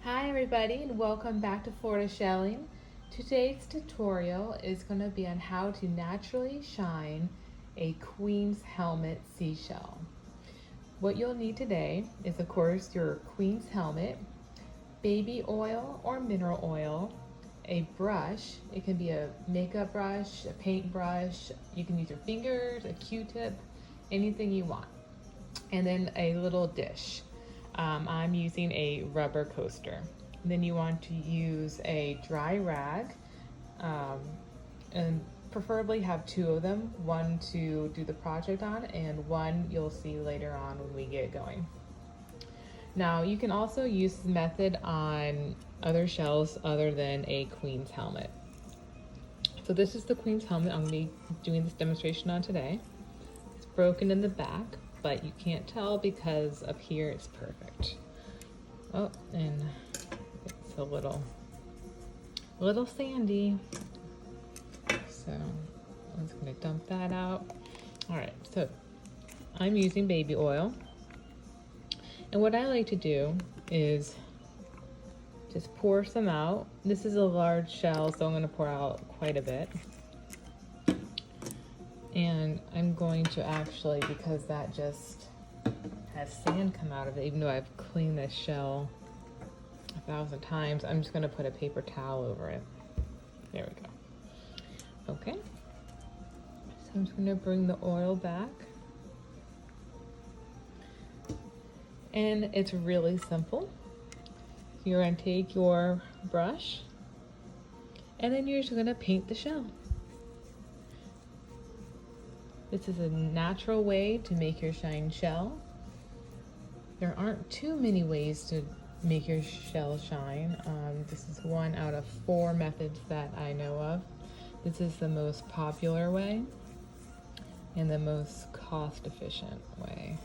Hi everybody and welcome back to flshelling. Today's tutorial is going to be on how to naturally shine a queen's helmet seashell. What you'll need today is of course your queen's helmet, baby oil or mineral oil, a brush. It can be a makeup brush, a paint brush, you can use your fingers, a Q-tip, anything you want. And then a little dish. I'm using a rubber coaster. Then you want to use a dry rag, and preferably have two of them, one to do the project on and one you'll see later on when we get going. Now you can also use this method on other shells other than a queen's helmet. So this is the queen's helmet I'm going to be doing this demonstration on today. It's broken in the back, but you can't tell because up here it's perfect. Oh, and it's a little sandy. So I'm just gonna dump that out. All right, so I'm using baby oil. And what I like to do is just pour some out. This is a large shell, so I'm gonna pour out quite a bit. And I'm going to actually, because that just has sand come out of it, even though I've cleaned this shell 1,000 times, I'm just gonna put a paper towel over it. There we go. Okay, so I'm just gonna bring the oil back. And it's really simple. You're gonna take your brush and then you're just gonna paint the shell. This is a natural way to make your shine shell. There aren't too many ways to make your shell shine. This is one out of 4 methods that I know of. This is the most popular way and the most cost-efficient way.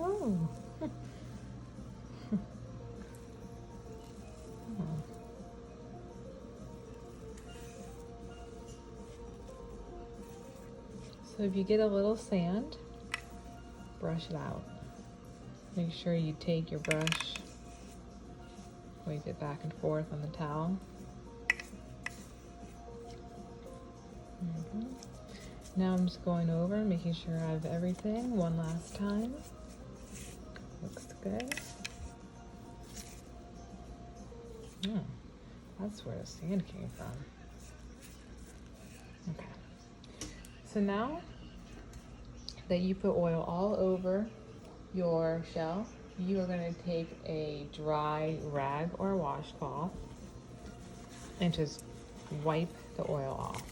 Oh. So if you get a little sand, brush it out. Make sure you take your brush, wave it back and forth on the towel. Now I'm just going over, making sure I have everything one last time. Looks good. Oh, that's where the sand came from. Okay. So now that you put oil all over your shell, you are going to take a dry rag or washcloth and just wipe the oil off.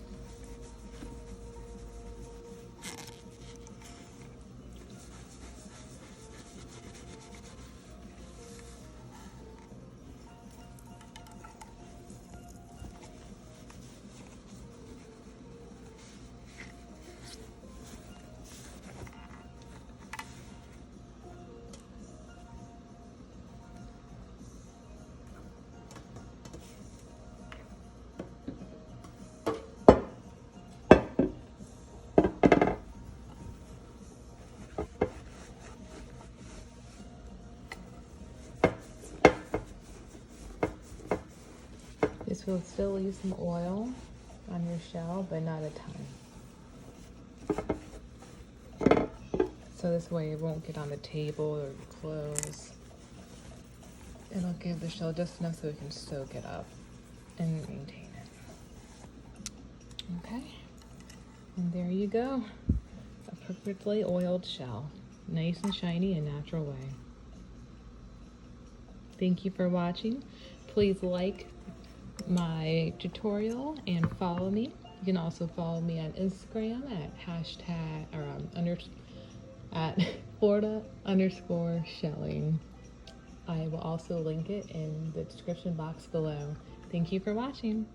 This will still leave some oil on your shell, but not a ton. So this way it won't get on the table or the clothes. It'll give the shell just enough so it can soak it up and maintain it. Okay, and there you go. A perfectly oiled shell. Nice and shiny and natural way. Thank you for watching. Please like my tutorial and follow me. You can also follow me on Instagram at at Florida_shelling. I will also link it in the description box below. Thank you for watching.